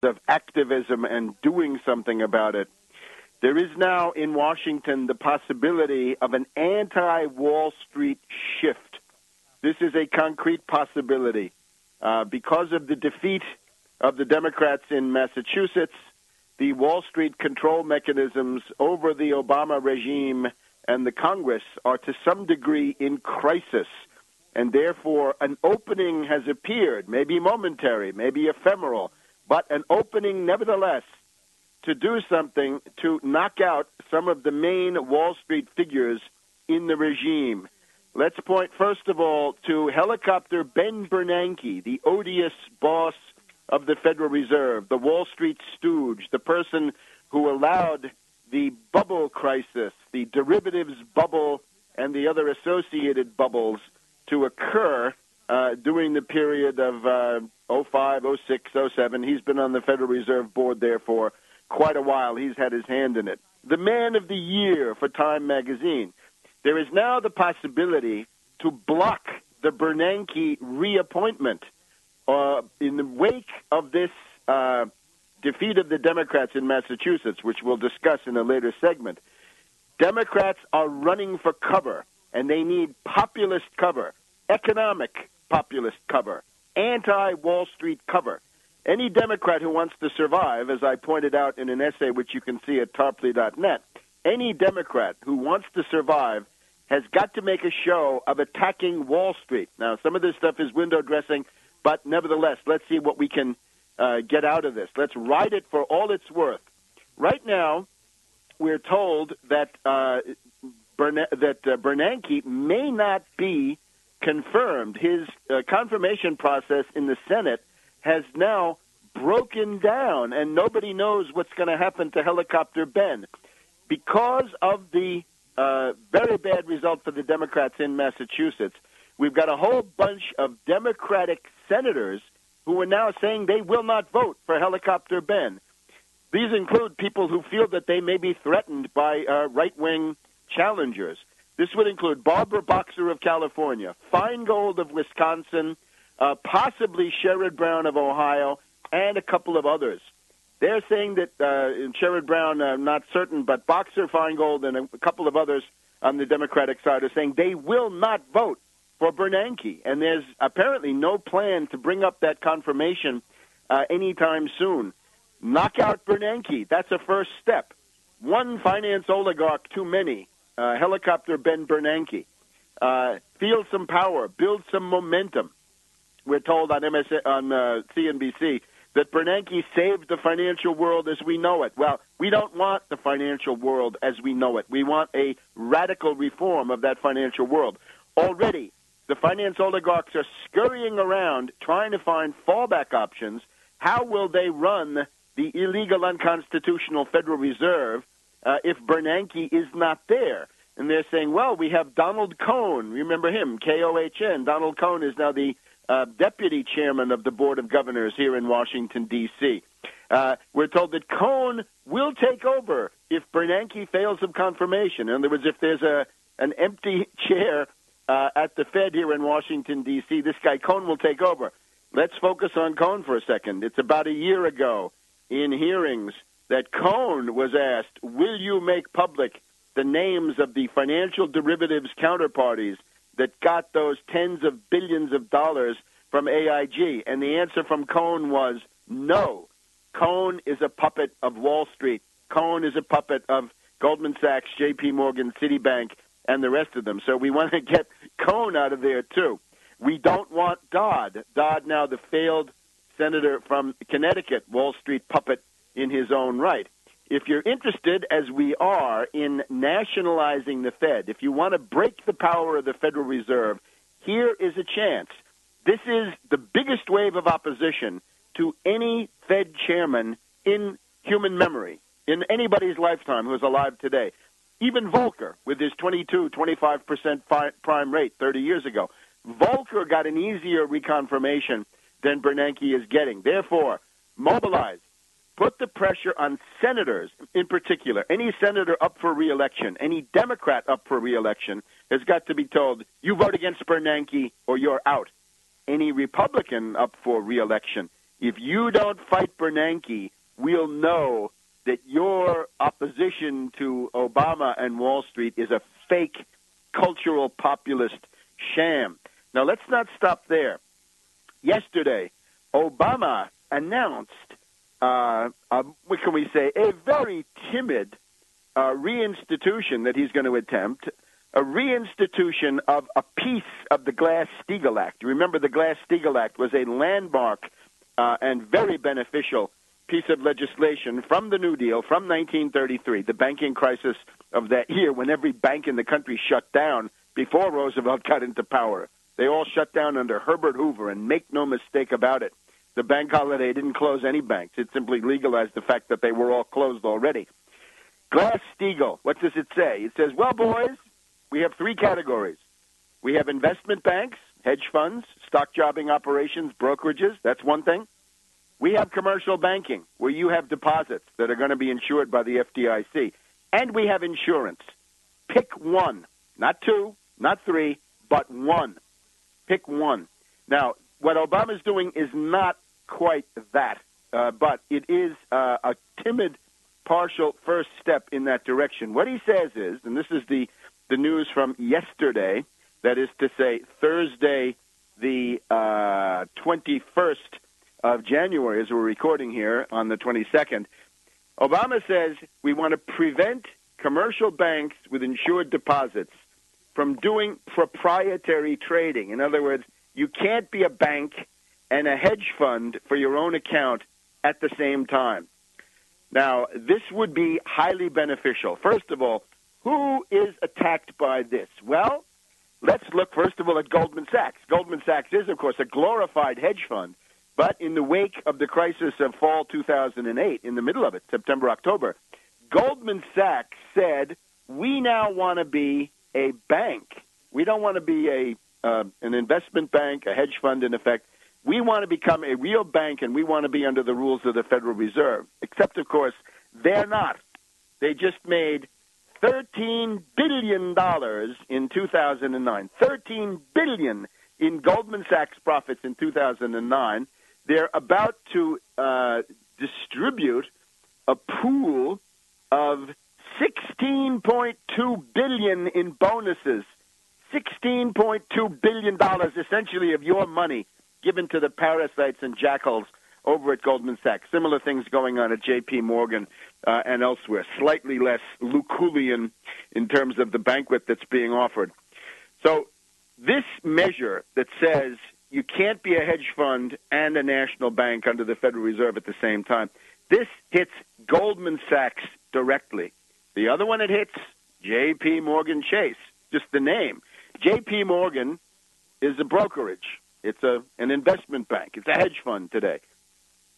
of activism and doing something about it. There is now in Washington the possibility of an anti-Wall Street shift. This is a concrete possibility. Because of the defeat of the Democrats in Massachusetts, the Wall Street control mechanisms over the Obama regime and the Congress are to some degree in crisis. And therefore, an opening has appeared, maybe momentary, maybe ephemeral, but an opening nevertheless to do something to knock out some of the main Wall Street figures in the regime. Let's point, first of all, to helicopter Ben Bernanke, the odious boss of the Federal Reserve, the Wall Street stooge, the person who allowed the bubble crisis, the derivatives bubble, and the other associated bubbles to occur during the period of 05, 06, 07. He's been on the Federal Reserve Board there for quite a while. He's had his hand in it. The man of the year for Time magazine. There is now the possibility to block the Bernanke reappointment in the wake of this defeat of the Democrats in Massachusetts, which we'll discuss in a later segment. Democrats are running for cover, and they need populist cover, economic populist cover, anti-Wall Street cover. Any Democrat who wants to survive, as I pointed out in an essay which you can see at tarpley.net, any Democrat who wants to survive has got to make a show of attacking Wall Street. Now, some of this stuff is window dressing, but nevertheless, let's see what we can get out of this. Let's ride it for all it's worth. Right now, we're told that Bernanke may not be confirmed. His confirmation process in the Senate has now broken down, and nobody knows what's going to happen to Helicopter Ben. Because of the very bad result for the Democrats in Massachusetts, we've got a whole bunch of Democratic senators who are now saying they will not vote for Helicopter Ben. These include people who feel that they may be threatened by right-wing challengers. This would include Barbara Boxer of California, Feingold of Wisconsin, possibly Sherrod Brown of Ohio, and a couple of others. They're saying that Sherrod Brown, not certain, but Boxer, Feingold, and a couple of others on the Democratic side are saying they will not vote for Bernanke. And there's apparently no plan to bring up that confirmation anytime soon. Knock out Bernanke. That's a first step. One finance oligarch too many. Helicopter Ben Bernanke. Feel some power. Build some momentum. We're told on CNBC that Bernanke saved the financial world as we know it. Well, we don't want the financial world as we know it. We want a radical reform of that financial world. Already, the finance oligarchs are scurrying around trying to find fallback options. How will they run the illegal, unconstitutional Federal Reserve if Bernanke is not there? And they're saying, well, we have Donald Cohn. Remember him, K-O-H-N. Donald Cohn is now the deputy chairman of the Board of Governors here in Washington, D.C. We're told that Cohn will take over if Bernanke fails of confirmation. In other words, if there's an empty chair at the Fed here in Washington, D.C., this guy Cohn will take over. Let's focus on Cohn for a second. It's about a year ago in hearings that Cohn was asked, will you make public the names of the financial derivatives counterparties that got those tens of billions of dollars from AIG? And the answer from Cohn was no. Cohn is a puppet of Wall Street. Cohn is a puppet of Goldman Sachs, J.P. Morgan, Citibank, and the rest of them. So we want to get Cohn out of there, too. We don't want Dodd. Dodd, now the failed senator from Connecticut, Wall Street puppet in his own right. If you're interested, as we are, in nationalizing the Fed, if you want to break the power of the Federal Reserve, here is a chance. This is the biggest wave of opposition to any Fed chairman in human memory, in anybody's lifetime who's alive today. Even Volcker, with his 25% prime rate 30 years ago, Volcker got an easier reconfirmation than Bernanke is getting. Therefore, mobilize. Put the pressure on senators in particular. Any senator up for re-election, any Democrat up for re-election has got to be told, you vote against Bernanke or you're out. Any Republican up for re-election, if you don't fight Bernanke, we'll know that your opposition to Obama and Wall Street is a fake cultural populist sham. Now, let's not stop there. Yesterday, Obama announced, what can we say, a very timid reinstitution that he's going to attempt, a reinstitution of a piece of the Glass-Steagall Act. Remember, the Glass-Steagall Act was a landmark and very beneficial piece of legislation from the New Deal from 1933, the banking crisis of that year when every bank in the country shut down before Roosevelt got into power. They all shut down under Herbert Hoover, and make no mistake about it, the bank holiday didn't close any banks. It simply legalized the fact that they were all closed already. Glass-Steagall, what does it say? It says, well, boys, we have three categories. We have investment banks, hedge funds, stock jobbing operations, brokerages. That's one thing. We have commercial banking, where you have deposits that are going to be insured by the FDIC. And we have insurance. Pick one. Not two, not three, but one. Pick one. Now, what Obama's doing is not quite that, but it is a timid, partial first step in that direction. What he says is, and this is the news from yesterday, that is to say Thursday the 21st of January, as we're recording here on the 22nd, Obama says we want to prevent commercial banks with insured deposits from doing proprietary trading. In other words, you can't be a bank and a hedge fund for your own account at the same time. Now, this would be highly beneficial. First of all, who is attacked by this? Well, let's look, first of all, at Goldman Sachs. Goldman Sachs is, of course, a glorified hedge fund, but in the wake of the crisis of fall 2008, in the middle of it, September, October, Goldman Sachs said, we now want to be a bank. We don't want to be an investment bank, a hedge fund, in effect. We want to become a real bank, and we want to be under the rules of the Federal Reserve. Except, of course, they're not. They just made $13 billion in 2009. $13 billion in Goldman Sachs profits in 2009. They're about to distribute a pool of $16.2 billion in bonuses. $16.2 billion, essentially, of your money given to the parasites and jackals over at Goldman Sachs. Similar things going on at J.P. Morgan and elsewhere. Slightly less Lucullian in terms of the banquet that's being offered. So this measure that says you can't be a hedge fund and a national bank under the Federal Reserve at the same time, this hits Goldman Sachs directly. The other one it hits, J.P. Morgan Chase, just the name. J.P. Morgan is a brokerage. It's an investment bank. It's a hedge fund today.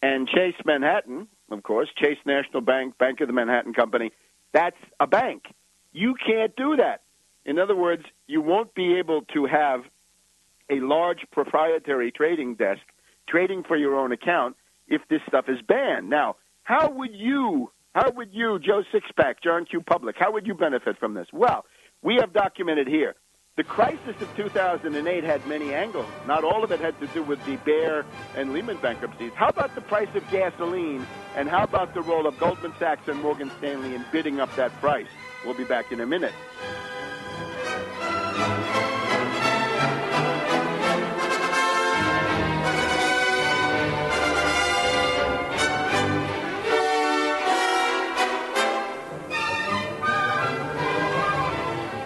And Chase Manhattan, of course, Chase National Bank, Bank of the Manhattan Company, that's a bank. You can't do that. In other words, you won't be able to have a large proprietary trading desk trading for your own account if this stuff is banned. Now, how would you, Joe Sixpack, John Q. Public, how would you benefit from this? Well, we have documented here. The crisis of 2008 had many angles. Not all of it had to do with the Bear and Lehman bankruptcies. How about the price of gasoline, and how about the role of Goldman Sachs and Morgan Stanley in bidding up that price? We'll be back in a minute.